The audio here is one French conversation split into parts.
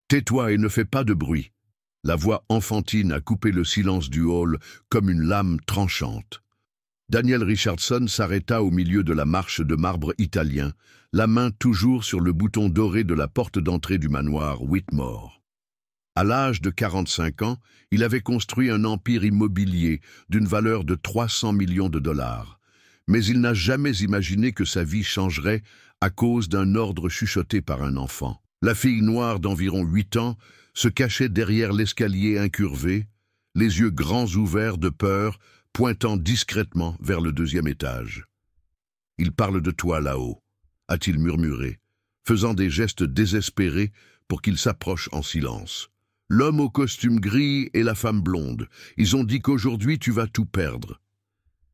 Tais-toi et ne fais pas de bruit. La voix enfantine a coupé le silence du hall comme une lame tranchante. Daniel Richardson s'arrêta au milieu de la marche de marbre italien, la main toujours sur le bouton doré de la porte d'entrée du manoir Whitmore. À l'âge de 45 ans, il avait construit un empire immobilier d'une valeur de 300 millions de dollars. Mais il n'a jamais imaginé que sa vie changerait à cause d'un ordre chuchoté par un enfant. La fille noire d'environ 8 ans se cachait derrière l'escalier incurvé, les yeux grands ouverts de peur, pointant discrètement vers le 2e étage. « Il parle de toi là-haut », a-t-il murmuré, faisant des gestes désespérés pour qu'il s'approche en silence. « L'homme au costume gris et la femme blonde, ils ont dit qu'aujourd'hui tu vas tout perdre. »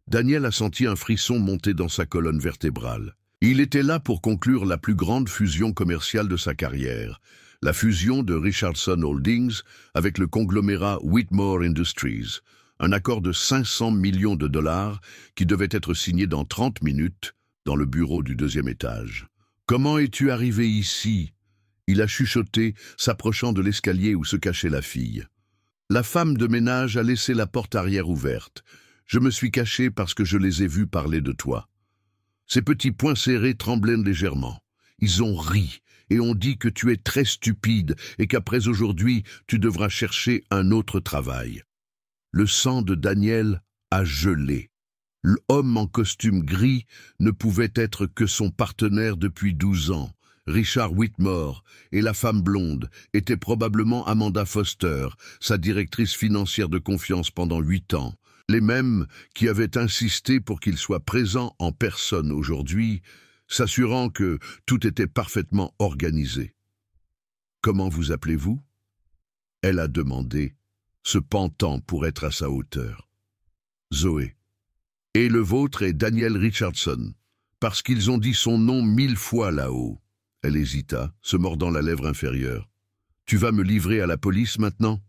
Daniel a senti un frisson monter dans sa colonne vertébrale. Il était là pour conclure la plus grande fusion commerciale de sa carrière, la fusion de Richardson Holdings avec le conglomérat Whitmore Industries, un accord de 500 millions de dollars qui devait être signé dans 30 minutes dans le bureau du 2e étage. « Comment es-tu arrivé ici ?» Il a chuchoté, s'approchant de l'escalier où se cachait la fille. La femme de ménage a laissé la porte arrière ouverte. « Je me suis caché parce que je les ai vus parler de toi. » Ses petits poings serrés tremblaient légèrement. Ils ont ri et ont dit que tu es très stupide et qu'après aujourd'hui, tu devras chercher un autre travail. Le sang de Daniel a gelé. L'homme en costume gris ne pouvait être que son partenaire depuis 12 ans. Richard Whitmore et la femme blonde étaient probablement Amanda Foster, sa directrice financière de confiance pendant 8 ans. Les mêmes qui avaient insisté pour qu'il soit présent en personne aujourd'hui, s'assurant que tout était parfaitement organisé. « Comment vous appelez-vous » Elle a demandé, se pentant pour être à sa hauteur. « Zoé. Et le vôtre est Daniel Richardson, parce qu'ils ont dit son nom 1000 fois là-haut. » Elle hésita, se mordant la lèvre inférieure. « Tu vas me livrer à la police maintenant ?»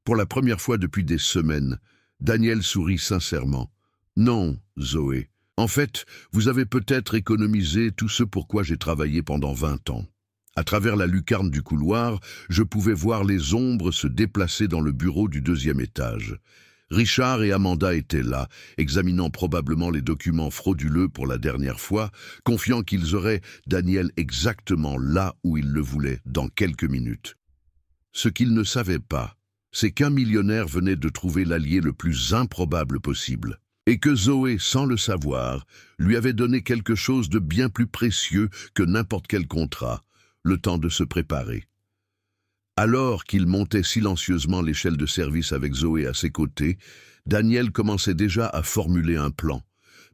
Pour la première fois depuis des semaines, Daniel sourit sincèrement. « Non, Zoé. En fait, vous avez peut-être économisé tout ce pour quoi j'ai travaillé pendant 20 ans. À travers la lucarne du couloir, je pouvais voir les ombres se déplacer dans le bureau du 2e étage. Richard et Amanda étaient là, examinant probablement les documents frauduleux pour la dernière fois, confiant qu'ils auraient Daniel exactement là où ils le voulaient dans quelques minutes. Ce qu'ils ne savaient pas, c'est qu'un millionnaire venait de trouver l'allié le plus improbable possible, et que Zoé, sans le savoir, lui avait donné quelque chose de bien plus précieux que n'importe quel contrat, le temps de se préparer. Alors qu'il montait silencieusement l'échelle de service avec Zoé à ses côtés, Daniel commençait déjà à formuler un plan.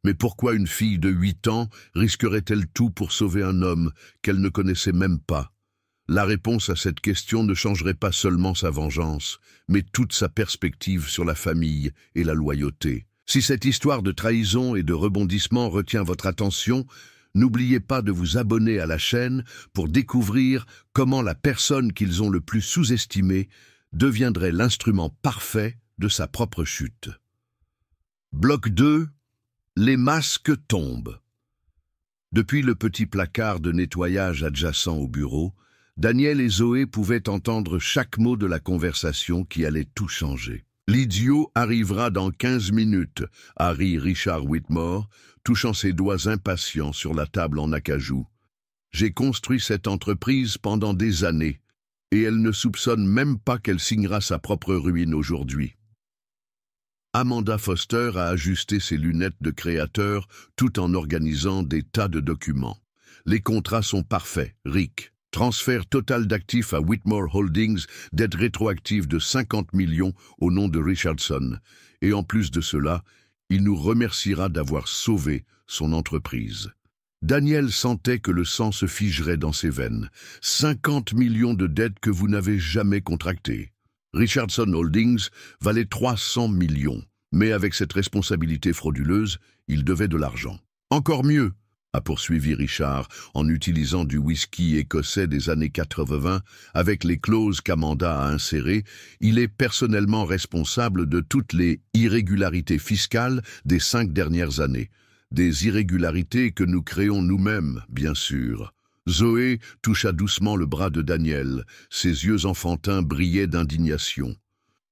Mais pourquoi une fille de 8 ans risquerait-elle tout pour sauver un homme qu'elle ne connaissait même pas? La réponse à cette question ne changerait pas seulement sa vengeance, mais toute sa perspective sur la famille et la loyauté. Si cette histoire de trahison et de rebondissement retient votre attention, n'oubliez pas de vous abonner à la chaîne pour découvrir comment la personne qu'ils ont le plus sous-estimée deviendrait l'instrument parfait de sa propre chute. Bloc 2. Les masques tombent. Depuis le petit placard de nettoyage adjacent au bureau, Daniel et Zoé pouvaient entendre chaque mot de la conversation qui allait tout changer. « L'idiot arrivera dans 15 minutes », a ri Richard Whitmore, touchant ses doigts impatients sur la table en acajou. « J'ai construit cette entreprise pendant des années, et elle ne soupçonne même pas qu'elle signera sa propre ruine aujourd'hui. » Amanda Foster a ajusté ses lunettes de créateur tout en organisant des tas de documents. Les contrats sont parfaits, Rick. Transfert total d'actifs à Whitmore Holdings, dette rétroactive de 50 millions au nom de Richardson. Et en plus de cela, il nous remerciera d'avoir sauvé son entreprise. Daniel sentait que le sang se figerait dans ses veines. 50 millions de dettes que vous n'avez jamais contractées. Richardson Holdings valait 300 millions, mais avec cette responsabilité frauduleuse, il devait de l'argent. Encore mieux, a poursuivi Richard en utilisant du whisky écossais des années 80 avec les clauses qu'Amanda a insérées, il est personnellement responsable de toutes les irrégularités fiscales des 5 dernières années. Des irrégularités que nous créons nous-mêmes, bien sûr. Zoé toucha doucement le bras de Daniel. Ses yeux enfantins brillaient d'indignation.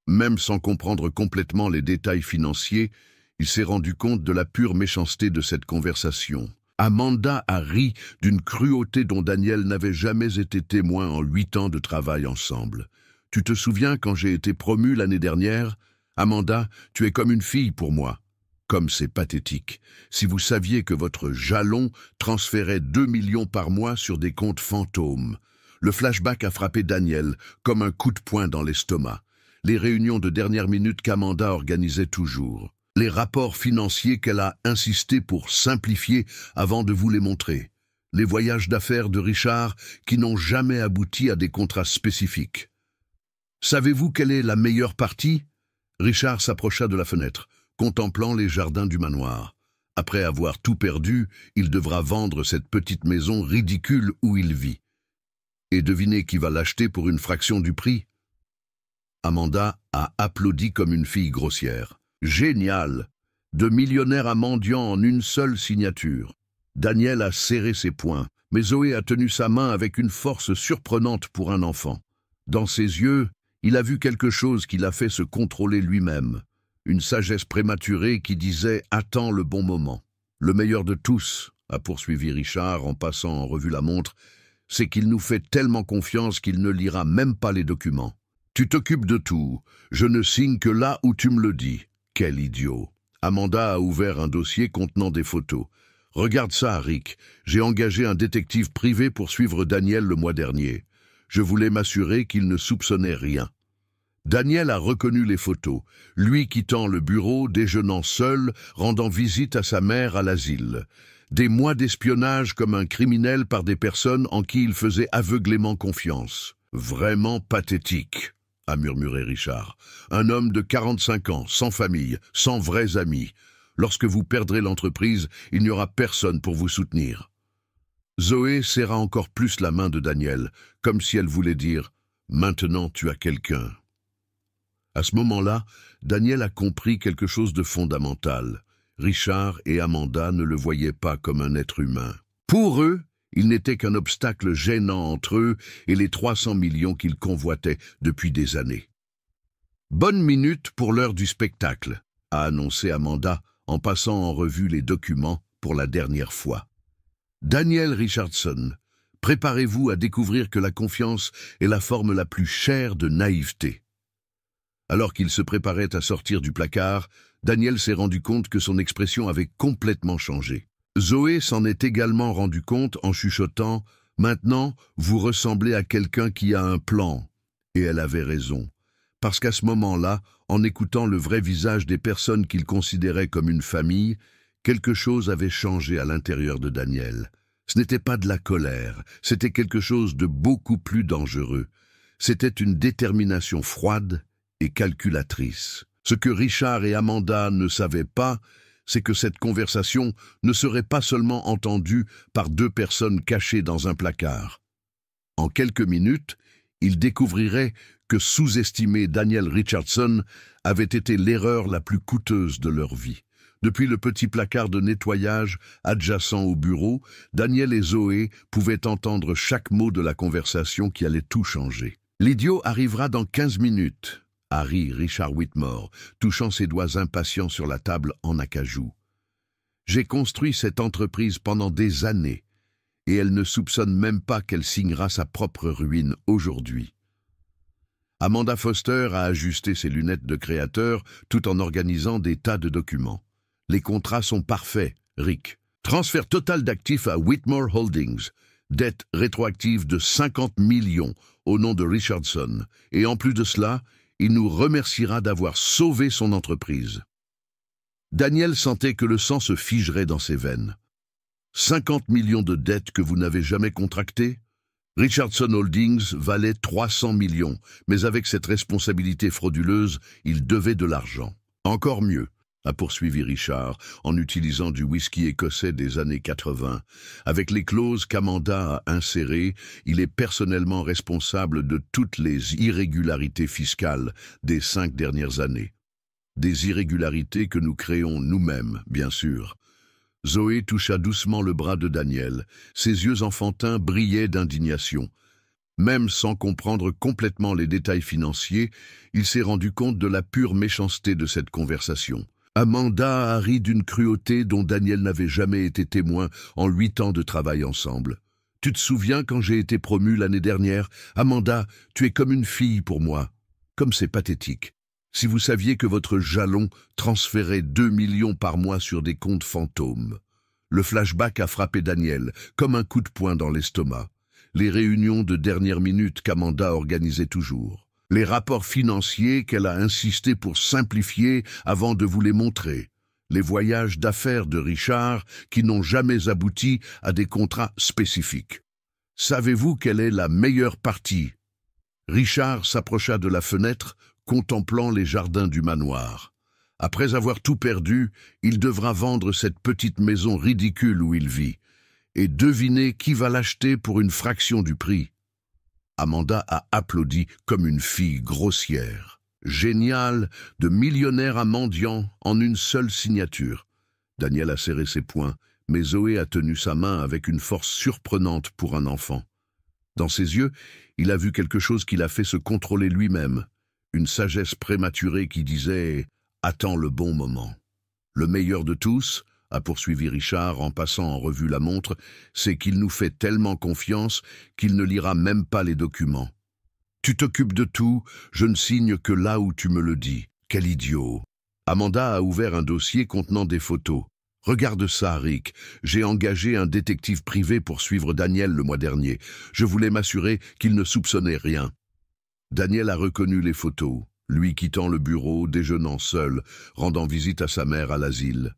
Même sans comprendre complètement les détails financiers, il s'est rendu compte de la pure méchanceté de cette conversation. Amanda a ri d'une cruauté dont Daniel n'avait jamais été témoin en 8 ans de travail ensemble. « Tu te souviens quand j'ai été promu l'année dernière? Amanda, tu es comme une fille pour moi. » Comme c'est pathétique. Si vous saviez que votre jalon transférait 2 millions par mois sur des comptes fantômes. Le flashback a frappé Daniel comme un coup de poing dans l'estomac. Les réunions de dernière minute qu'Amanda organisait toujours. Les rapports financiers qu'elle a insisté pour simplifier avant de vous les montrer. Les voyages d'affaires de Richard qui n'ont jamais abouti à des contrats spécifiques. Savez-vous quelle est la meilleure partie? Richard s'approcha de la fenêtre, contemplant les jardins du manoir. Après avoir tout perdu, il devra vendre cette petite maison ridicule où il vit. Et devinez qui va l'acheter pour une fraction du prix? Amanda a applaudi comme une fille grossière. Génial! De millionnaire à mendiant en une seule signature. Daniel a serré ses poings, mais Zoé a tenu sa main avec une force surprenante pour un enfant. Dans ses yeux, il a vu quelque chose qui l'a fait se contrôler lui-même. Une sagesse prématurée qui disait « Attends le bon moment ». Le meilleur de tous, a poursuivi Richard en passant en revue la montre, c'est qu'il nous fait tellement confiance qu'il ne lira même pas les documents. Tu t'occupes de tout, je ne signe que là où tu me le dis. Quel idiot. Amanda a ouvert un dossier contenant des photos. Regarde ça, Rick, j'ai engagé un détective privé pour suivre Daniel le mois dernier. Je voulais m'assurer qu'il ne soupçonnait rien. Daniel a reconnu les photos, lui quittant le bureau, déjeunant seul, rendant visite à sa mère à l'asile. Des mois d'espionnage comme un criminel par des personnes en qui il faisait aveuglément confiance. Vraiment pathétique, a murmuré Richard. Un homme de 45 ans, sans famille, sans vrais amis. Lorsque vous perdrez l'entreprise, il n'y aura personne pour vous soutenir. Zoé serra encore plus la main de Daniel, comme si elle voulait dire « Maintenant tu as quelqu'un ». À ce moment-là, Daniel a compris quelque chose de fondamental. Richard et Amanda ne le voyaient pas comme un être humain. Pour eux, il n'était qu'un obstacle gênant entre eux et les 300 millions qu'ils convoitaient depuis des années. « Bonne minute pour l'heure du spectacle », a annoncé Amanda en passant en revue les documents pour la dernière fois. Daniel Richardson, préparez-vous à découvrir que la confiance est la forme la plus chère de naïveté. Alors qu'il se préparait à sortir du placard, Daniel s'est rendu compte que son expression avait complètement changé. Zoé s'en est également rendu compte en chuchotant « Maintenant, vous ressemblez à quelqu'un qui a un plan ». Et elle avait raison. Parce qu'à ce moment-là, en écoutant le vrai visage des personnes qu'il considérait comme une famille, quelque chose avait changé à l'intérieur de Daniel. Ce n'était pas de la colère, c'était quelque chose de beaucoup plus dangereux. C'était une détermination froide et calculatrice. Ce que Richard et Amanda ne savaient pas, c'est que cette conversation ne serait pas seulement entendue par 2 personnes cachées dans un placard. En quelques minutes, ils découvriraient que sous-estimer Daniel Richardson avait été l'erreur la plus coûteuse de leur vie. Depuis le petit placard de nettoyage adjacent au bureau, Daniel et Zoé pouvaient entendre chaque mot de la conversation qui allait tout changer. « L'idiot arrivera dans 15 minutes », a ri Richard Whitmore, touchant ses doigts impatients sur la table en acajou. « J'ai construit cette entreprise pendant des années, et elle ne soupçonne même pas qu'elle signera sa propre ruine aujourd'hui. » Amanda Foster a ajusté ses lunettes de créateur tout en organisant des tas de documents. Les contrats sont parfaits, Rick. Transfert total d'actifs à Whitmore Holdings. Dette rétroactive de 50 millions au nom de Richardson. Et en plus de cela, il nous remerciera d'avoir sauvé son entreprise. Daniel sentait que le sang se figerait dans ses veines. 50 millions de dettes que vous n'avez jamais contractées? Richardson Holdings valait 300 millions, mais avec cette responsabilité frauduleuse, il devait de l'argent. Encore mieux, a poursuivi Richard, en utilisant du whisky écossais des années 80. Avec les clauses qu'Amanda a insérées, il est personnellement responsable de toutes les irrégularités fiscales des 5 dernières années. Des irrégularités que nous créons nous-mêmes, bien sûr. Zoé toucha doucement le bras de Daniel. Ses yeux enfantins brillaient d'indignation. Même sans comprendre complètement les détails financiers, il s'est rendu compte de la pure méchanceté de cette conversation. Amanda a ri d'une cruauté dont Daniel n'avait jamais été témoin en 8 ans de travail ensemble. « Tu te souviens quand j'ai été promu l'année dernière? Amanda, tu es comme une fille pour moi. Comme c'est pathétique. Si vous saviez que votre jalon transférait 2 millions par mois sur des comptes fantômes. » Le flashback a frappé Daniel, comme un coup de poing dans l'estomac. Les réunions de dernière minute qu'Amanda organisait toujours. Les rapports financiers qu'elle a insisté pour simplifier avant de vous les montrer. Les voyages d'affaires de Richard qui n'ont jamais abouti à des contrats spécifiques. Savez-vous quelle est la meilleure partie? Richard s'approcha de la fenêtre, contemplant les jardins du manoir. Après avoir tout perdu, il devra vendre cette petite maison ridicule où il vit. Et devinez qui va l'acheter pour une fraction du prix. Amanda a applaudi comme une fille grossière. Génial, de millionnaire à mendiant en une seule signature. Daniel a serré ses poings, mais Zoé a tenu sa main avec une force surprenante pour un enfant. Dans ses yeux, il a vu quelque chose qui l'a fait se contrôler lui-même. Une sagesse prématurée qui disait « Attends le bon moment ». Le meilleur de tous, a poursuivi Richard en passant en revue la montre, c'est qu'il nous fait tellement confiance qu'il ne lira même pas les documents. Tu t'occupes de tout, je ne signe que là où tu me le dis. Quel idiot. Amanda a ouvert un dossier contenant des photos. Regarde ça, Rick. J'ai engagé un détective privé pour suivre Daniel le mois dernier. Je voulais m'assurer qu'il ne soupçonnait rien. Daniel a reconnu les photos, lui quittant le bureau, déjeunant seul, rendant visite à sa mère à l'asile.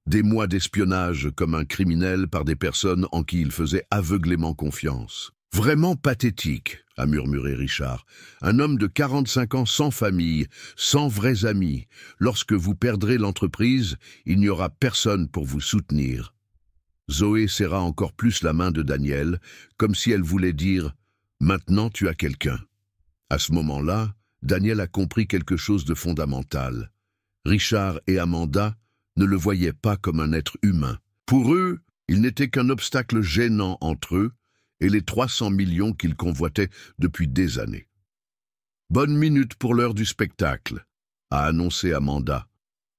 Des mois d'espionnage comme un criminel par des personnes en qui il faisait aveuglément confiance. Vraiment pathétique, a murmuré Richard. Un homme de 45 ans sans famille, sans vrais amis. Lorsque vous perdrez l'entreprise, il n'y aura personne pour vous soutenir. Zoé serra encore plus la main de Daniel, comme si elle voulait dire « Maintenant tu as quelqu'un ». À ce moment-là, Daniel a compris quelque chose de fondamental. Richard et Amanda ne le voyaient pas comme un être humain. Pour eux, il n'était qu'un obstacle gênant entre eux et les 300 millions qu'ils convoitaient depuis des années. « Bonne minute pour l'heure du spectacle », a annoncé Amanda,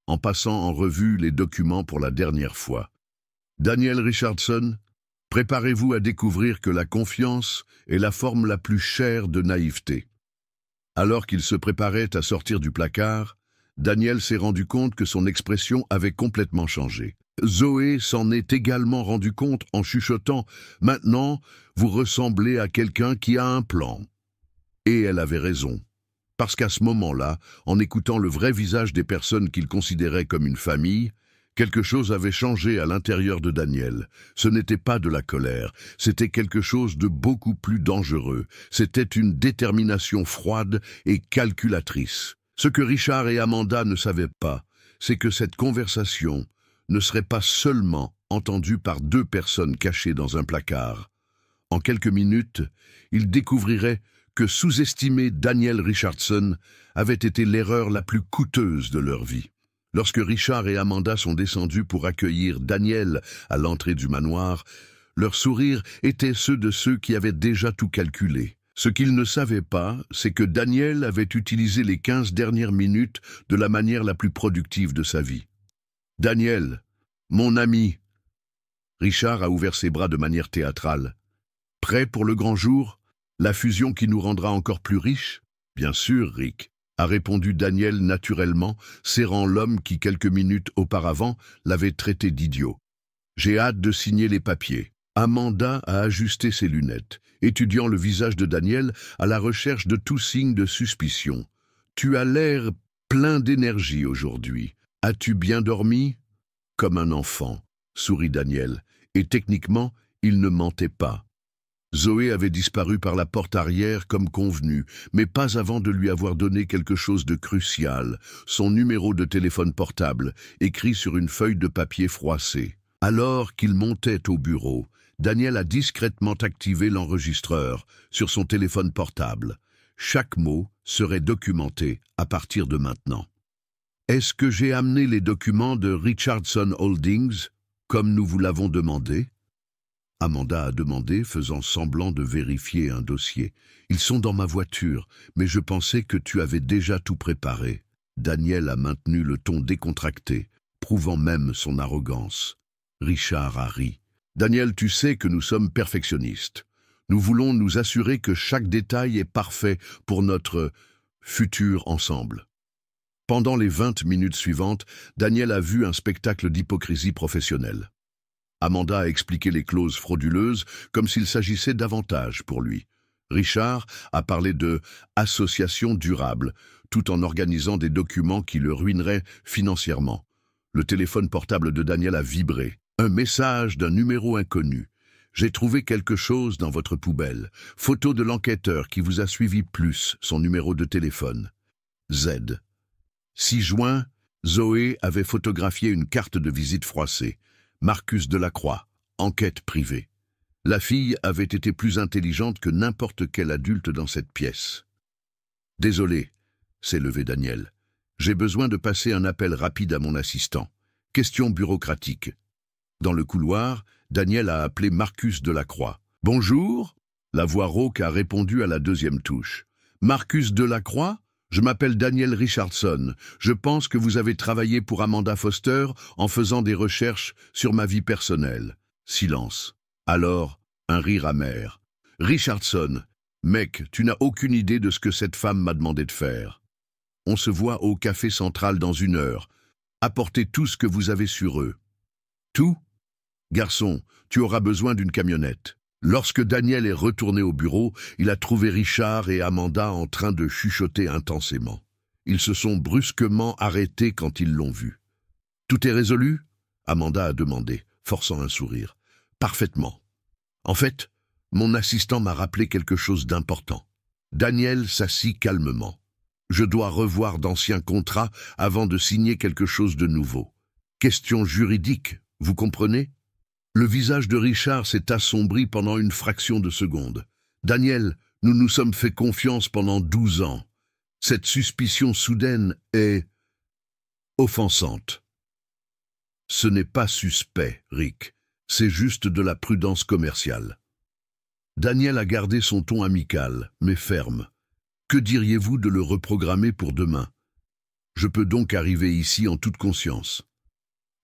en passant en revue les documents pour la dernière fois. « Daniel Richardson, préparez-vous à découvrir que la confiance est la forme la plus chère de naïveté. » Alors qu'il se préparait à sortir du placard, Daniel s'est rendu compte que son expression avait complètement changé. Zoé s'en est également rendu compte en chuchotant « Maintenant, vous ressemblez à quelqu'un qui a un plan. » Et elle avait raison. Parce qu'à ce moment-là, en écoutant le vrai visage des personnes qu'il considérait comme une famille, quelque chose avait changé à l'intérieur de Daniel. Ce n'était pas de la colère, c'était quelque chose de beaucoup plus dangereux. C'était une détermination froide et calculatrice. Ce que Richard et Amanda ne savaient pas, c'est que cette conversation ne serait pas seulement entendue par 2 personnes cachées dans un placard. En quelques minutes, ils découvriraient que sous-estimer Daniel Richardson avait été l'erreur la plus coûteuse de leur vie. Lorsque Richard et Amanda sont descendus pour accueillir Daniel à l'entrée du manoir, leurs sourires étaient ceux de ceux qui avaient déjà tout calculé. Ce qu'ils ne savaient pas, c'est que Daniel avait utilisé les 15 dernières minutes de la manière la plus productive de sa vie. « Daniel, mon ami !» Richard a ouvert ses bras de manière théâtrale. « Prêt pour le grand jour? La fusion qui nous rendra encore plus riches? »« Bien sûr, Rick », a répondu Daniel naturellement, serrant l'homme qui, quelques minutes auparavant, l'avait traité d'idiot. « J'ai hâte de signer les papiers. » Amanda a ajusté ses lunettes, étudiant le visage de Daniel à la recherche de tout signe de suspicion. « Tu as l'air plein d'énergie aujourd'hui. As-tu bien dormi ?»« Comme un enfant, » sourit Daniel, et techniquement, il ne mentait pas. Zoé avait disparu par la porte arrière comme convenu, mais pas avant de lui avoir donné quelque chose de crucial, son numéro de téléphone portable, écrit sur une feuille de papier froissée. Alors qu'il montait au bureau, Daniel a discrètement activé l'enregistreur sur son téléphone portable. Chaque mot serait documenté à partir de maintenant. « Est-ce que j'ai amené les documents de Richardson Holdings ?» comme nous vous l'avons demandé? Amanda a demandé, faisant semblant de vérifier un dossier. Ils sont dans ma voiture, mais je pensais que tu avais déjà tout préparé. Daniel a maintenu le ton décontracté, prouvant même son arrogance. Richard a ri. Daniel, tu sais que nous sommes perfectionnistes. Nous voulons nous assurer que chaque détail est parfait pour notre futur ensemble. Pendant les 20 minutes suivantes, Daniel a vu un spectacle d'hypocrisie professionnelle. Amanda a expliqué les clauses frauduleuses comme s'il s'agissait d'avantages pour lui. Richard a parlé de « association durable », tout en organisant des documents qui le ruineraient financièrement. Le téléphone portable de Daniel a vibré. Un message d'un numéro inconnu. « J'ai trouvé quelque chose dans votre poubelle. Photo de l'enquêteur qui vous a suivi plus son numéro de téléphone. Z. 6 juin, Zoé avait photographié une carte de visite froissée. Marcus Delacroix, enquête privée. La fille avait été plus intelligente que n'importe quel adulte dans cette pièce. « Désolé », s'est levé Daniel. « J'ai besoin de passer un appel rapide à mon assistant. Question bureaucratique. » Dans le couloir, Daniel a appelé Marcus Delacroix. « Bonjour ?» La voix rauque a répondu à la deuxième touche. « Marcus Delacroix ? Je m'appelle Daniel Richardson. Je pense que vous avez travaillé pour Amanda Foster en faisant des recherches sur ma vie personnelle. » Silence. Alors, un rire amer. « Richardson, mec, tu n'as aucune idée de ce que cette femme m'a demandé de faire. On se voit au café central dans 1 heure. Apportez tout ce que vous avez sur eux. » « Tout ? Garçon, tu auras besoin d'une camionnette. » Lorsque Daniel est retourné au bureau, il a trouvé Richard et Amanda en train de chuchoter intensément. Ils se sont brusquement arrêtés quand ils l'ont vu. « Tout est résolu ?» Amanda a demandé, forçant un sourire. « Parfaitement. En fait, mon assistant m'a rappelé quelque chose d'important. » Daniel s'assit calmement. « Je dois revoir d'anciens contrats avant de signer quelque chose de nouveau. Question juridique, vous comprenez ?» Le visage de Richard s'est assombri pendant une fraction de seconde. « Daniel, nous nous sommes fait confiance pendant 12 ans. Cette suspicion soudaine est offensante. » « Ce n'est pas suspect, Rick. C'est juste de la prudence commerciale. » Daniel a gardé son ton amical, mais ferme. « Que diriez-vous de le reprogrammer pour demain? Je peux donc arriver ici en toute conscience. »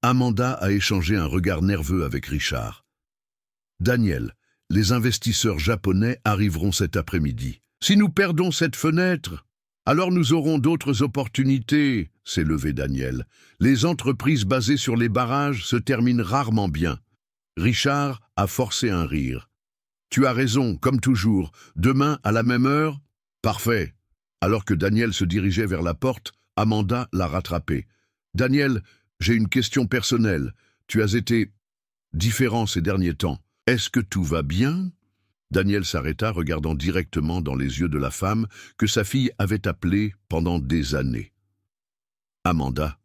Amanda a échangé un regard nerveux avec Richard. « Daniel, les investisseurs japonais arriveront cet après-midi. Si nous perdons cette fenêtre, alors nous aurons d'autres opportunités, » s'est levé Daniel. « Les entreprises basées sur les barrages se terminent rarement bien. » Richard a forcé un rire. « Tu as raison, comme toujours. Demain, à la même heure ? Parfait. » Alors que Daniel se dirigeait vers la porte, Amanda l'a rattrapé. « Daniel, j'ai une question personnelle. Tu as été différent ces derniers temps. Est-ce que tout va bien ?» Daniel s'arrêta, regardant directement dans les yeux de la femme que sa fille avait appelée pendant des années. « Amanda,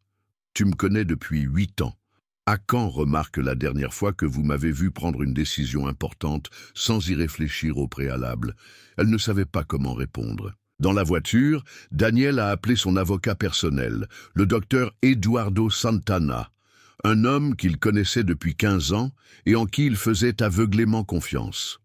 tu me connais depuis 8 ans. À quand remarque la dernière fois que vous m'avez vu prendre une décision importante sans y réfléchir au préalable ?» Elle ne savait pas comment répondre. Dans la voiture, Daniel a appelé son avocat personnel, le docteur Eduardo Santana, un homme qu'il connaissait depuis 15 ans et en qui il faisait aveuglément confiance.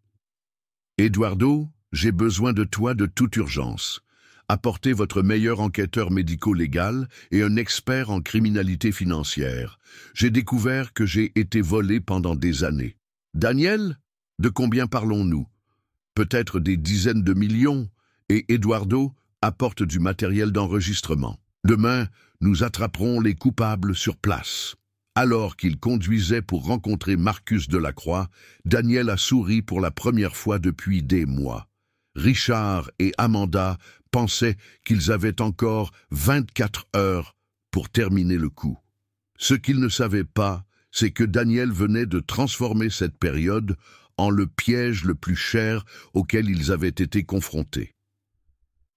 « Eduardo, j'ai besoin de toi de toute urgence. Apportez votre meilleur enquêteur médico-légal et un expert en criminalité financière. J'ai découvert que j'ai été volé pendant des années. » « Daniel, de combien parlons-nous? Peut-être des dizaines de millions. Et Eduardo apporte du matériel d'enregistrement. Demain, nous attraperons les coupables sur place. » Alors qu'il conduisait pour rencontrer Marcus Delacroix, Daniel a souri pour la première fois depuis des mois. Richard et Amanda pensaient qu'ils avaient encore 24 heures pour terminer le coup. Ce qu'ils ne savaient pas, c'est que Daniel venait de transformer cette période en le piège le plus cher auquel ils avaient été confrontés.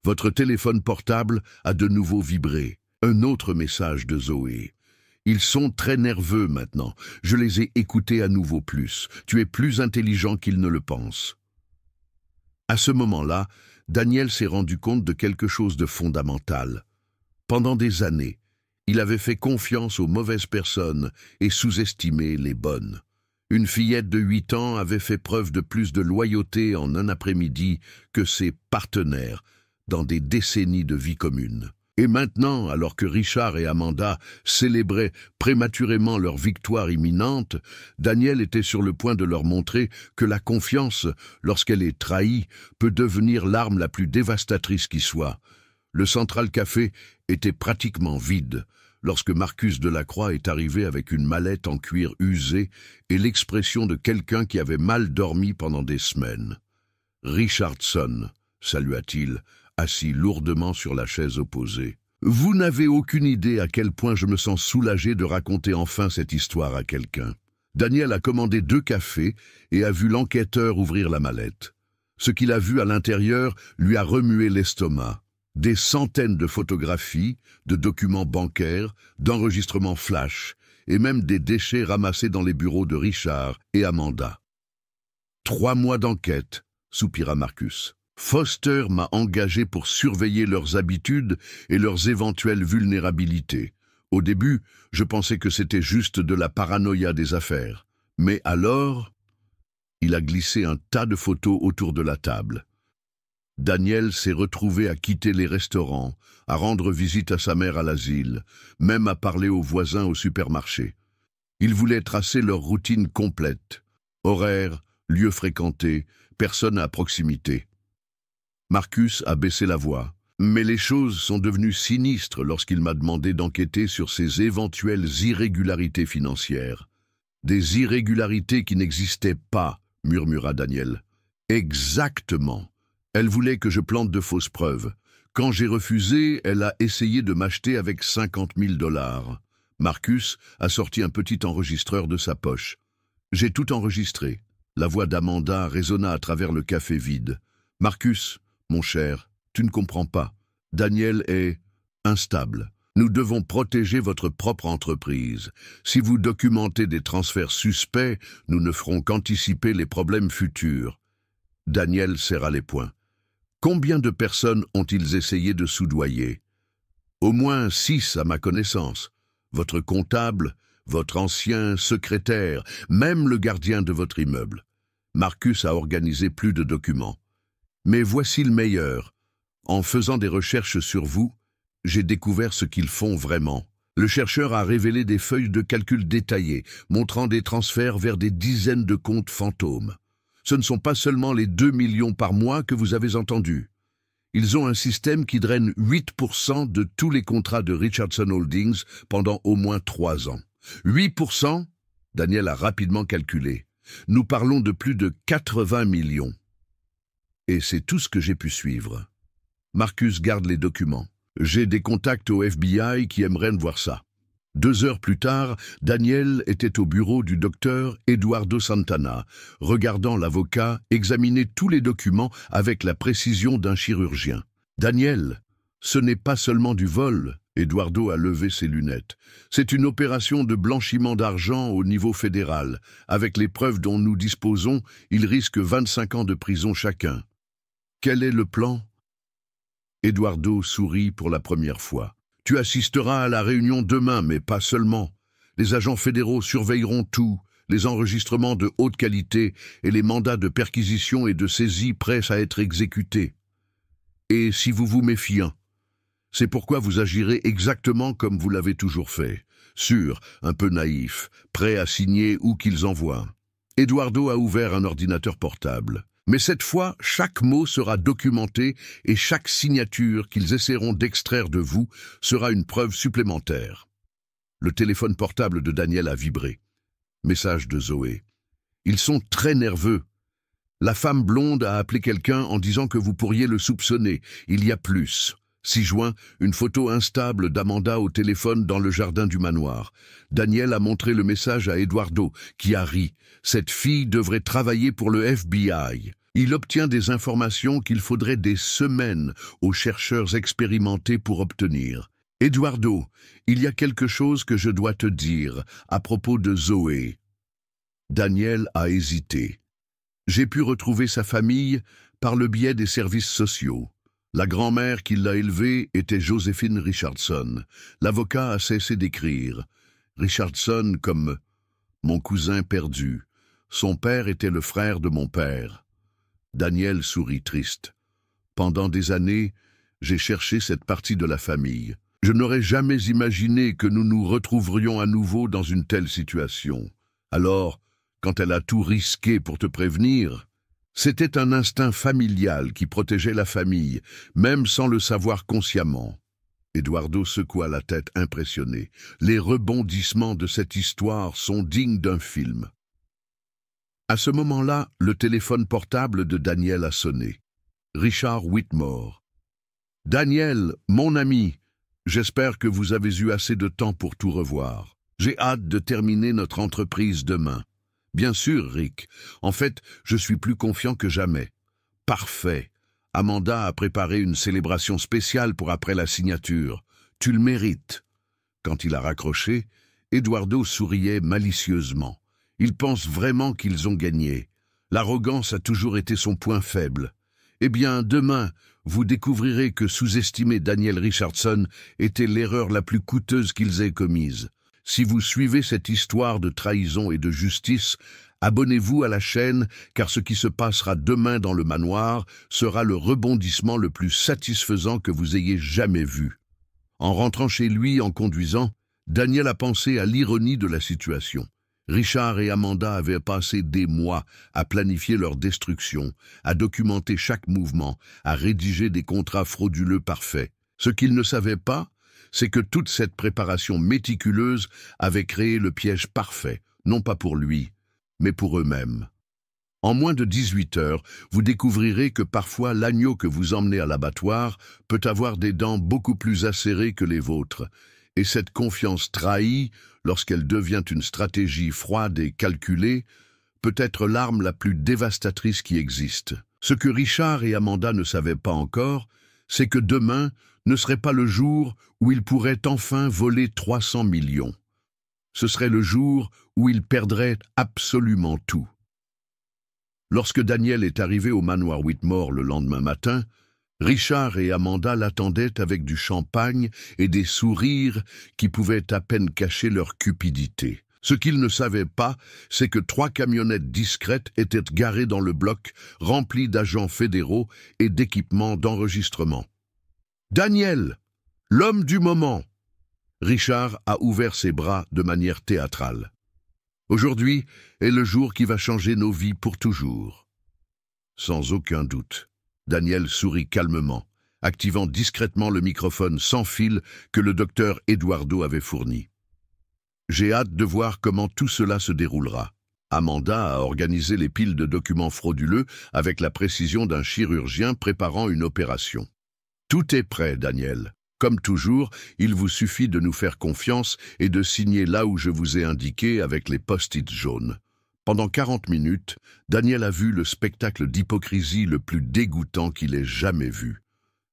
Votre téléphone portable a de nouveau vibré. Un autre message de Zoé. « Ils sont très nerveux maintenant. Je les ai écoutés à nouveau plus. Tu es plus intelligent qu'ils ne le pensent. » À ce moment-là, Daniel s'est rendu compte de quelque chose de fondamental. Pendant des années, Il avait fait confiance aux mauvaises personnes et sous-estimé les bonnes. Une fillette de 8 ans avait fait preuve de plus de loyauté en un après-midi que ses partenaires dans des décennies de vie commune. Et maintenant, alors que Richard et Amanda célébraient prématurément leur victoire imminente, Daniel était sur le point de leur montrer que la confiance, lorsqu'elle est trahie, peut devenir l'arme la plus dévastatrice qui soit. Le Central Café était pratiquement vide lorsque Marcus Delacroix est arrivé avec une mallette en cuir usé et l'expression de quelqu'un qui avait mal dormi pendant des semaines. « Richardson », salua-t-il, assis lourdement sur la chaise opposée. « Vous n'avez aucune idée à quel point je me sens soulagé de raconter enfin cette histoire à quelqu'un. » Daniel a commandé 2 cafés et a vu l'enquêteur ouvrir la mallette. Ce qu'il a vu à l'intérieur lui a remué l'estomac. Des centaines de photographies, de documents bancaires, d'enregistrements flash, et même des déchets ramassés dans les bureaux de Richard et Amanda. « 3 mois d'enquête, soupira Marcus. Foster m'a engagé pour surveiller leurs habitudes et leurs éventuelles vulnérabilités. Au début, je pensais que c'était juste de la paranoïa des affaires. Mais alors, il a glissé un tas de photos autour de la table. Daniel s'est retrouvé à quitter les restaurants, à rendre visite à sa mère à l'asile, même à parler aux voisins au supermarché. Il voulait tracer leur routine complète. Horaires, lieux fréquentés, personnes à proximité. Marcus a baissé la voix, mais les choses sont devenues sinistres lorsqu'il m'a demandé d'enquêter sur ces éventuelles irrégularités financières. Des irrégularités qui n'existaient pas, murmura Daniel. Exactement. Elle voulait que je plante de fausses preuves. Quand j'ai refusé, elle a essayé de m'acheter avec 50 000 $. Marcus a sorti un petit enregistreur de sa poche. J'ai tout enregistré. La voix d'Amanda résonna à travers le café vide. Marcus, mon cher, tu ne comprends pas. Daniel est instable. Nous devons protéger votre propre entreprise. Si vous documentez des transferts suspects, nous ne ferons qu'anticiper les problèmes futurs. Daniel serra les poings. Combien de personnes ont-ils essayé de soudoyer? Au moins 6 à ma connaissance. Votre comptable, votre ancien secrétaire, même le gardien de votre immeuble. Marcus a organisé plus de documents. Mais voici le meilleur. En faisant des recherches sur vous, j'ai découvert ce qu'ils font vraiment. Le chercheur a révélé des feuilles de calcul détaillées, montrant des transferts vers des dizaines de comptes fantômes. Ce ne sont pas seulement les 2 millions par mois que vous avez entendus. Ils ont un système qui draine 8% de tous les contrats de Richardson Holdings pendant au moins 3 ans. 8%? Daniel a rapidement calculé. Nous parlons de plus de 80 millions. Et c'est tout ce que j'ai pu suivre. Marcus garde les documents. J'ai des contacts au FBI qui aimeraient voir ça. 2 heures plus tard, Daniel était au bureau du docteur Eduardo Santana, regardant l'avocat examiner tous les documents avec la précision d'un chirurgien. « Daniel, ce n'est pas seulement du vol. » Eduardo a levé ses lunettes. « C'est une opération de blanchiment d'argent au niveau fédéral. Avec les preuves dont nous disposons, ils risquent 25 ans de prison chacun. Quel est le plan ?» Eduardo sourit pour la première fois. « Tu assisteras à la réunion demain, mais pas seulement. Les agents fédéraux surveilleront tout, les enregistrements de haute qualité et les mandats de perquisition et de saisie prêts à être exécutés. Et si vous vous méfiez, c'est pourquoi vous agirez exactement comme vous l'avez toujours fait, sûr, un peu naïf, prêt à signer où qu'ils envoient. » Eduardo a ouvert un ordinateur portable. Mais cette fois, chaque mot sera documenté et chaque signature qu'ils essaieront d'extraire de vous sera une preuve supplémentaire. Le téléphone portable de Daniel a vibré. Message de Zoé. Ils sont très nerveux. La femme blonde a appelé quelqu'un en disant que vous pourriez le soupçonner. Il y a plus. 6 juin, une photo instable d'Amanda au téléphone dans le jardin du manoir. Daniel a montré le message à Eduardo, qui a ri. Cette fille devrait travailler pour le FBI. Il obtient des informations qu'il faudrait des semaines aux chercheurs expérimentés pour obtenir. Eduardo, il y a quelque chose que je dois te dire à propos de Zoé. Daniel a hésité. J'ai pu retrouver sa famille par le biais des services sociaux. La grand-mère qui l'a élevé était Joséphine Richardson. L'avocat a cessé d'écrire. Richardson comme mon cousin perdu. Son père était le frère de mon père. Daniel sourit triste. Pendant des années, j'ai cherché cette partie de la famille. Je n'aurais jamais imaginé que nous nous retrouverions à nouveau dans une telle situation. Alors, quand elle a tout risqué pour te prévenir, c'était un instinct familial qui protégeait la famille, même sans le savoir consciemment. Eduardo secoua la tête impressionné. Les rebondissements de cette histoire sont dignes d'un film. À ce moment-là, le téléphone portable de Daniel a sonné. Richard Whitmore. « Daniel, mon ami, j'espère que vous avez eu assez de temps pour tout revoir. J'ai hâte de terminer notre entreprise demain. Bien sûr, Rick. En fait, je suis plus confiant que jamais. Parfait. Amanda a préparé une célébration spéciale pour après la signature. Tu le mérites. » Quand il a raccroché, Eduardo souriait malicieusement. Il pense vraiment qu'ils ont gagné. L'arrogance a toujours été son point faible. Eh bien, demain, vous découvrirez que sous-estimer Daniel Richardson était l'erreur la plus coûteuse qu'ils aient commise. Si vous suivez cette histoire de trahison et de justice, abonnez-vous à la chaîne, car ce qui se passera demain dans le manoir sera le rebondissement le plus satisfaisant que vous ayez jamais vu. En rentrant chez lui en conduisant, Daniel a pensé à l'ironie de la situation. Richard et Amanda avaient passé des mois à planifier leur destruction, à documenter chaque mouvement, à rédiger des contrats frauduleux parfaits. Ce qu'ils ne savaient pas, c'est que toute cette préparation méticuleuse avait créé le piège parfait, non pas pour lui, mais pour eux-mêmes. En moins de 18 heures, vous découvrirez que parfois l'agneau que vous emmenez à l'abattoir peut avoir des dents beaucoup plus acérées que les vôtres, et cette confiance trahie, lorsqu'elle devient une stratégie froide et calculée, peut être l'arme la plus dévastatrice qui existe. Ce que Richard et Amanda ne savaient pas encore, c'est que demain ne serait pas le jour où ils pourraient enfin voler 300 millions. Ce serait le jour où ils perdraient absolument tout. Lorsque Daniel est arrivé au manoir Whitmore le lendemain matin, Richard et Amanda l'attendaient avec du champagne et des sourires qui pouvaient à peine cacher leur cupidité. Ce qu'ils ne savaient pas, c'est que 3 camionnettes discrètes étaient garées dans le bloc, remplies d'agents fédéraux et d'équipements d'enregistrement. « Daniel, l'homme du moment !» Richard a ouvert ses bras de manière théâtrale. « Aujourd'hui est le jour qui va changer nos vies pour toujours. » Sans aucun doute. Daniel sourit calmement, activant discrètement le microphone sans fil que le docteur Eduardo avait fourni. « J'ai hâte de voir comment tout cela se déroulera. » Amanda a organisé les piles de documents frauduleux avec la précision d'un chirurgien préparant une opération. « Tout est prêt, Daniel. Comme toujours, il vous suffit de nous faire confiance et de signer là où je vous ai indiqué avec les post-it jaunes. » Pendant 40 minutes, Daniel a vu le spectacle d'hypocrisie le plus dégoûtant qu'il ait jamais vu.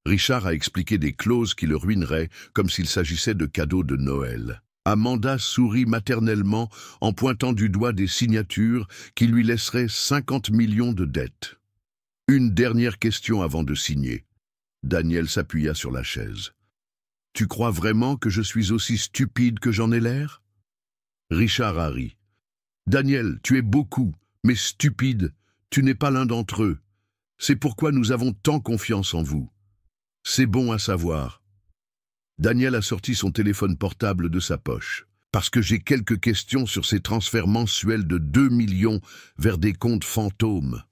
Richard a expliqué des clauses qui le ruineraient comme s'il s'agissait de cadeaux de Noël. Amanda sourit maternellement en pointant du doigt des signatures qui lui laisseraient 50 millions de dettes. Une dernière question avant de signer. Daniel s'appuya sur la chaise. « Tu crois vraiment que je suis aussi stupide que j'en ai l'air ?» Richard a ri. « Daniel, tu es beaucoup, mais stupide, tu n'es pas l'un d'entre eux. C'est pourquoi nous avons tant confiance en vous. C'est bon à savoir. » Daniel a sorti son téléphone portable de sa poche. « Parce que j'ai quelques questions sur ces transferts mensuels de 2 millions vers des comptes fantômes. »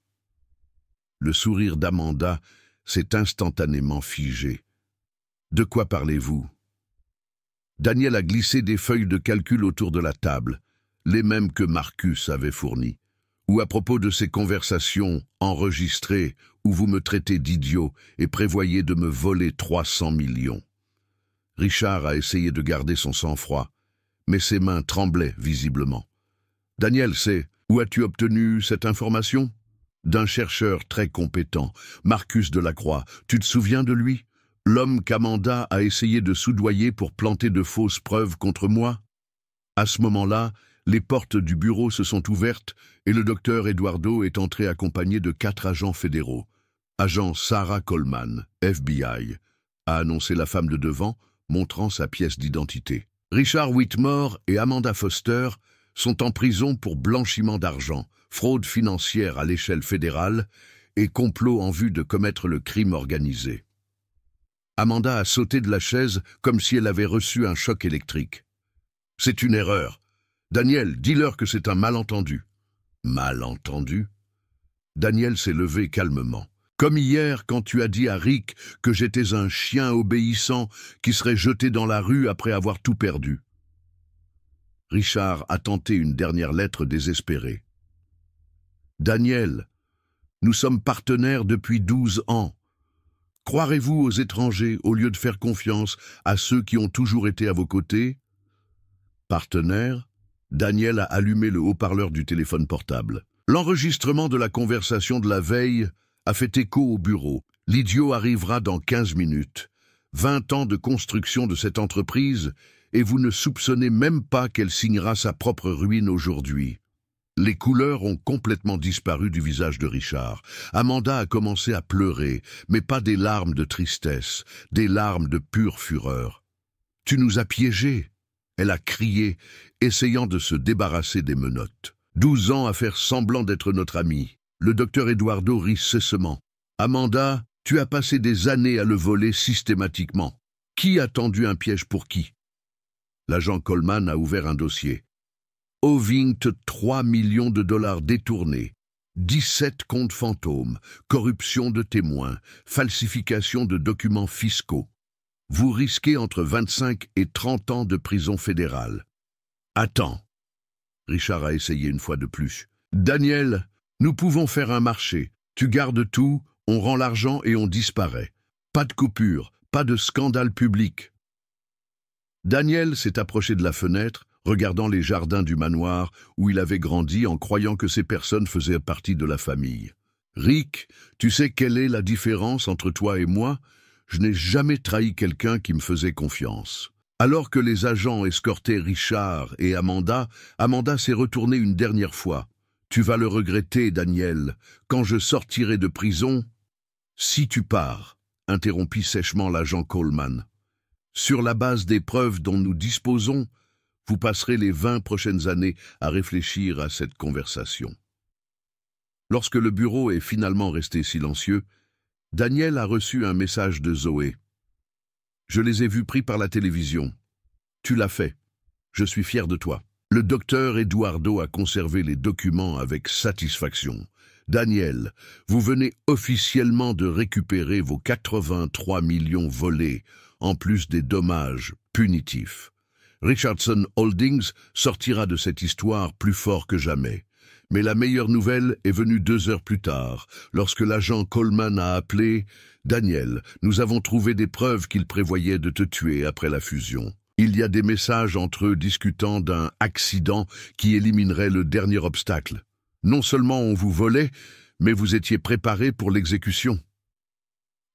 Le sourire d'Amanda s'est instantanément figé. « De quoi parlez-vous » Daniel a glissé des feuilles de calcul autour de la table, les mêmes que Marcus avait fournies. Ou à propos de ces conversations enregistrées où vous me traitez d'idiot et prévoyez de me voler 300 millions. Richard a essayé de garder son sang-froid, mais ses mains tremblaient visiblement. « Daniel, où as-tu obtenu cette information ?» D'un chercheur très compétent, Marcus Delacroix. Tu te souviens de lui? L'homme qu'Amanda a essayé de soudoyer pour planter de fausses preuves contre moi? À ce moment-là, les portes du bureau se sont ouvertes et le docteur Eduardo est entré accompagné de 4 agents fédéraux. Agent Sarah Coleman, FBI, a annoncé la femme de devant, montrant sa pièce d'identité. Richard Whitmore et Amanda Foster sont en prison pour blanchiment d'argent, fraude financière à l'échelle fédérale et complot en vue de commettre le crime organisé. Amanda a sauté de la chaise comme si elle avait reçu un choc électrique. « C'est une erreur. Daniel, dis-leur que c'est un malentendu. » « Malentendu ?» Daniel s'est levé calmement. « Comme hier quand tu as dit à Rick que j'étais un chien obéissant qui serait jeté dans la rue après avoir tout perdu. » Richard a tenté une dernière lettre désespérée. « Daniel, nous sommes partenaires depuis 12 ans. Croirez-vous aux étrangers au lieu de faire confiance à ceux qui ont toujours été à vos côtés ?» Partenaire, Daniel a allumé le haut-parleur du téléphone portable. L'enregistrement de la conversation de la veille a fait écho au bureau. L'idiot arrivera dans 15 minutes. 20 ans de construction de cette entreprise et vous ne soupçonnez même pas qu'elle signera sa propre ruine aujourd'hui. Les couleurs ont complètement disparu du visage de Richard. Amanda a commencé à pleurer, mais pas des larmes de tristesse, des larmes de pure fureur. « Tu nous as piégés !» Elle a crié, essayant de se débarrasser des menottes. 12 ans à faire semblant d'être notre ami. Le docteur Eduardo rit cessement. « Amanda, tu as passé des années à le voler systématiquement. Qui a tendu un piège pour qui ?» L'agent Coleman a ouvert un dossier. Ovington, 3 millions de dollars détournés, 17 comptes fantômes, corruption de témoins, falsification de documents fiscaux. Vous risquez entre 25 et 30 ans de prison fédérale. Attends. Richard a essayé une fois de plus. Daniel, nous pouvons faire un marché. Tu gardes tout, on rend l'argent et on disparaît. Pas de coupure, pas de scandale public. Daniel s'est approché de la fenêtre, regardant les jardins du manoir où il avait grandi en croyant que ces personnes faisaient partie de la famille. Rick, tu sais quelle est la différence entre toi et moi ? Je n'ai jamais trahi quelqu'un qui me faisait confiance. Alors que les agents escortaient Richard et Amanda, Amanda s'est retournée une dernière fois. « Tu vas le regretter, Daniel. Quand je sortirai de prison... » « Si tu pars, » interrompit sèchement l'agent Coleman. « Sur la base des preuves dont nous disposons, vous passerez les 20 prochaines années à réfléchir à cette conversation. » Lorsque le bureau est finalement resté silencieux, Daniel a reçu un message de Zoé. « Je les ai vus pris par la télévision. Tu l'as fait. Je suis fier de toi. » Le docteur Eduardo a conservé les documents avec satisfaction. « Daniel, vous venez officiellement de récupérer vos 83 millions volés, en plus des dommages punitifs. Richardson Holdings sortira de cette histoire plus fort que jamais. Mais la meilleure nouvelle est venue 2 heures plus tard, lorsque l'agent Coleman a appelé « Daniel, nous avons trouvé des preuves qu'il prévoyait de te tuer après la fusion. Il y a des messages entre eux discutant d'un accident qui éliminerait le dernier obstacle. Non seulement on vous volait, mais vous étiez préparé pour l'exécution. »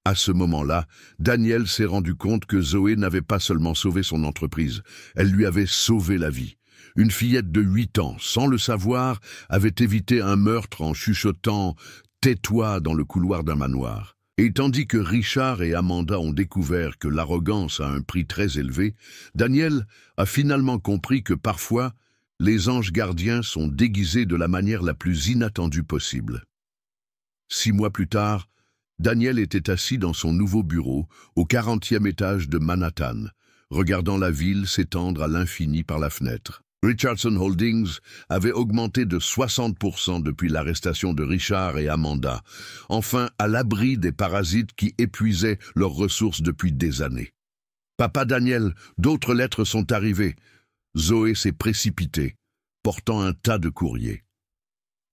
À ce moment-là, Daniel s'est rendu compte que Zoé n'avait pas seulement sauvé son entreprise, elle lui avait sauvé la vie. Une fillette de 8 ans, sans le savoir, avait évité un meurtre en chuchotant « Tais-toi » dans le couloir d'un manoir. Et tandis que Richard et Amanda ont découvert que l'arrogance a un prix très élevé, Daniel a finalement compris que parfois, les anges gardiens sont déguisés de la manière la plus inattendue possible. 6 mois plus tard, Daniel était assis dans son nouveau bureau, au 40e étage de Manhattan, regardant la ville s'étendre à l'infini par la fenêtre. Richardson Holdings avait augmenté de 60% depuis l'arrestation de Richard et Amanda, enfin à l'abri des parasites qui épuisaient leurs ressources depuis des années. « Papa Daniel, d'autres lettres sont arrivées. » Zoé s'est précipitée, portant un tas de courriers.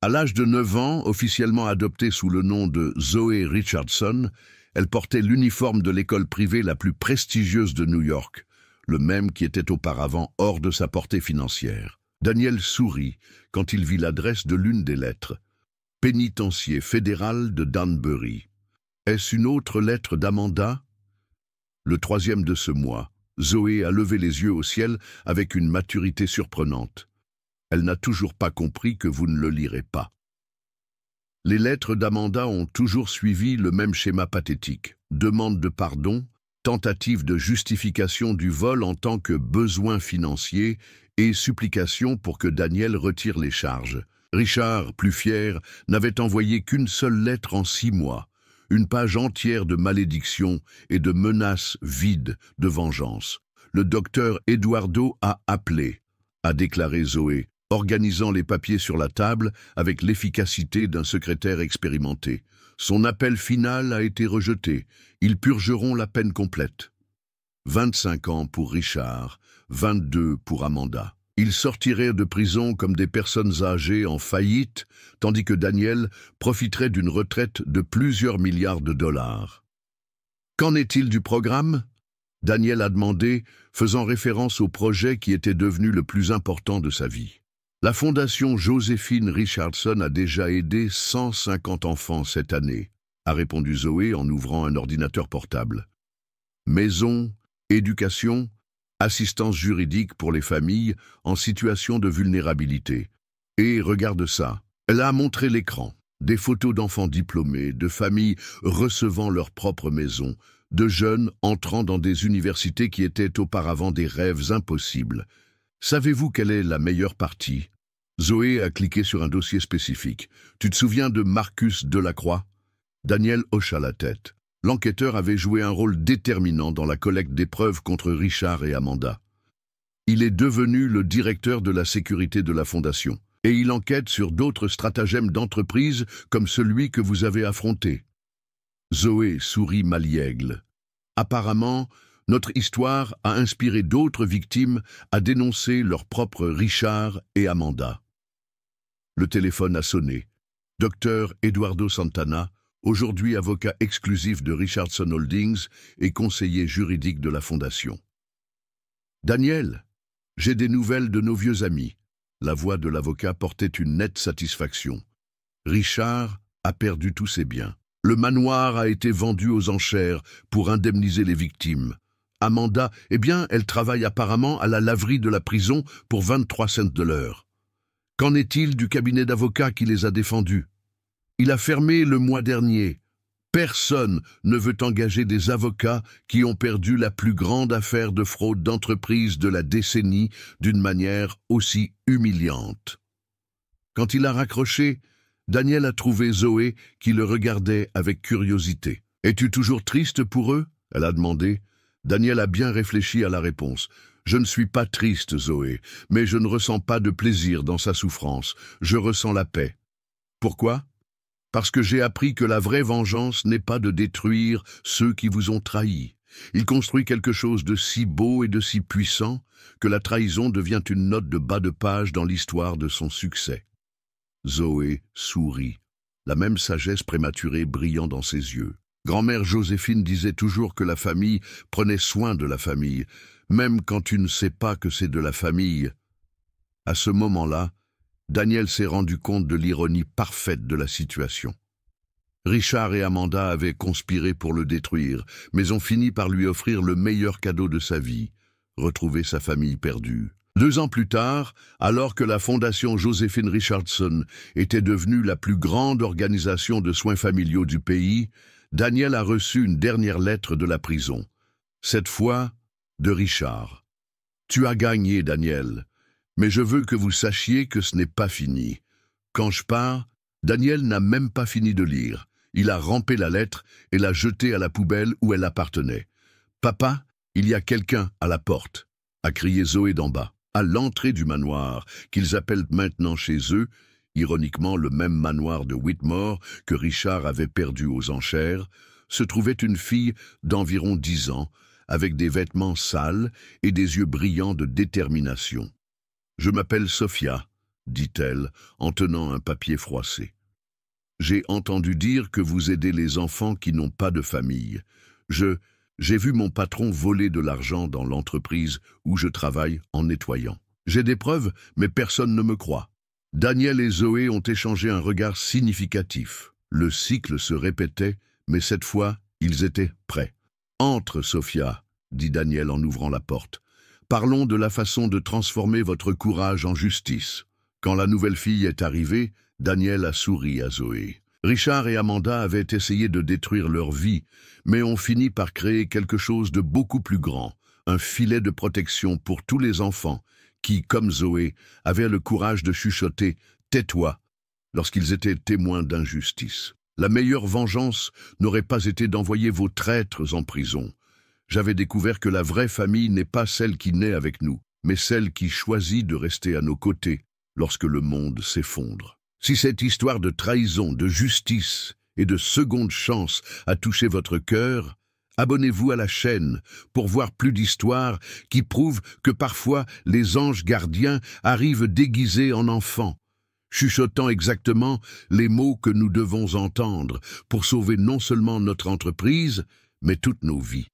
À l'âge de 9 ans, officiellement adoptée sous le nom de Zoé Richardson, elle portait l'uniforme de l'école privée la plus prestigieuse de New York, le même qui était auparavant hors de sa portée financière. Daniel sourit quand il vit l'adresse de l'une des lettres. « Pénitencier fédéral de Danbury. » Est-ce une autre lettre d'Amanda? Le 3e de ce mois, Zoé a levé les yeux au ciel avec une maturité surprenante. Elle n'a toujours pas compris que vous ne le lirez pas. Les lettres d'Amanda ont toujours suivi le même schéma pathétique. Demande de pardon, tentative de justification du vol en tant que besoin financier et supplication pour que Daniel retire les charges. Richard, plus fier, n'avait envoyé qu'une seule lettre en 6 mois, une page entière de malédictions et de menaces vides de vengeance. Le docteur Eduardo a appelé, a déclaré Zoé, organisant les papiers sur la table avec l'efficacité d'un secrétaire expérimenté. Son appel final a été rejeté. Ils purgeront la peine complète. 25 ans pour Richard, 22 pour Amanda. Ils sortiraient de prison comme des personnes âgées en faillite, tandis que Daniel profiterait d'une retraite de plusieurs milliards de dollars. Qu'en est-il du programme? Daniel a demandé, faisant référence au projet qui était devenu le plus important de sa vie. La fondation Joséphine Richardson a déjà aidé 150 enfants cette année, a répondu Zoé en ouvrant un ordinateur portable. Maison, éducation, assistance juridique pour les familles en situation de vulnérabilité. Et regarde ça, elle a montré l'écran. Des photos d'enfants diplômés, de familles recevant leur propre maison, de jeunes entrant dans des universités qui étaient auparavant des rêves impossibles. Savez-vous quelle est la meilleure partie? Zoé a cliqué sur un dossier spécifique. Tu te souviens de Marcus Delacroix? Daniel hocha la tête. L'enquêteur avait joué un rôle déterminant dans la collecte des preuves contre Richard et Amanda. Il est devenu le directeur de la sécurité de la Fondation, et il enquête sur d'autres stratagèmes d'entreprise comme celui que vous avez affronté. Zoé sourit maliègle. Apparemment, notre histoire a inspiré d'autres victimes à dénoncer leurs propres Richard et Amanda. Le téléphone a sonné. Docteur Eduardo Santana, aujourd'hui avocat exclusif de Richardson Holdings et conseiller juridique de la Fondation. Daniel, j'ai des nouvelles de nos vieux amis. La voix de l'avocat portait une nette satisfaction. Richard a perdu tous ses biens. Le manoir a été vendu aux enchères pour indemniser les victimes. Amanda, eh bien, elle travaille apparemment à la laverie de la prison pour 23 cents de l'heure. Qu'en est-il du cabinet d'avocats qui les a défendus? Il a fermé le mois dernier. Personne ne veut engager des avocats qui ont perdu la plus grande affaire de fraude d'entreprise de la décennie d'une manière aussi humiliante. Quand il a raccroché, Daniel a trouvé Zoé qui le regardait avec curiosité. « Es-tu toujours triste pour eux ?» elle a demandé. Daniel a bien réfléchi à la réponse. « Je ne suis pas triste, Zoé, mais je ne ressens pas de plaisir dans sa souffrance. Je ressens la paix. » Pourquoi? Parce que j'ai appris que la vraie vengeance n'est pas de détruire ceux qui vous ont trahi. Il construit quelque chose de si beau et de si puissant que la trahison devient une note de bas de page dans l'histoire de son succès. Zoé sourit, la même sagesse prématurée brillant dans ses yeux. Grand-mère Joséphine disait toujours que la famille prenait soin de la famille, même quand tu ne sais pas que c'est de la famille. À ce moment-là, Daniel s'est rendu compte de l'ironie parfaite de la situation. Richard et Amanda avaient conspiré pour le détruire, mais ont fini par lui offrir le meilleur cadeau de sa vie, retrouver sa famille perdue. 2 ans plus tard, alors que la Fondation Joséphine Richardson était devenue la plus grande organisation de soins familiaux du pays, Daniel a reçu une dernière lettre de la prison. Cette fois, de Richard. « Tu as gagné, Daniel. Mais je veux que vous sachiez que ce n'est pas fini. Quand je pars, Daniel n'a même pas fini de lire. Il a rampé la lettre et l'a jetée à la poubelle où elle appartenait. « Papa, il y a quelqu'un à la porte !» a crié Zoé d'en bas. À l'entrée du manoir, qu'ils appellent maintenant chez eux, ironiquement le même manoir de Whitmore que Richard avait perdu aux enchères, se trouvait une fille d'environ 10 ans, avec des vêtements sales et des yeux brillants de détermination. « Je m'appelle Sophia, » dit-elle, en tenant un papier froissé. « J'ai entendu dire que vous aidez les enfants qui n'ont pas de famille. J'ai vu mon patron voler de l'argent dans l'entreprise où je travaille en nettoyant. J'ai des preuves, mais personne ne me croit. » Daniel et Zoé ont échangé un regard significatif. Le cycle se répétait, mais cette fois, ils étaient prêts. « Entre, Sophia, » dit Daniel en ouvrant la porte. « Parlons de la façon de transformer votre courage en justice. » Quand la nouvelle fille est arrivée, Daniel a souri à Zoé. Richard et Amanda avaient essayé de détruire leur vie, mais ont fini par créer quelque chose de beaucoup plus grand, un filet de protection pour tous les enfants qui, comme Zoé, avaient le courage de chuchoter « tais-toi » lorsqu'ils étaient témoins d'injustice. La meilleure vengeance n'aurait pas été d'envoyer vos traîtres en prison. J'avais découvert que la vraie famille n'est pas celle qui naît avec nous, mais celle qui choisit de rester à nos côtés lorsque le monde s'effondre. Si cette histoire de trahison, de justice et de seconde chance a touché votre cœur, abonnez-vous à la chaîne pour voir plus d'histoires qui prouvent que parfois les anges gardiens arrivent déguisés en enfants, chuchotant exactement les mots que nous devons entendre pour sauver non seulement notre entreprise, mais toutes nos vies.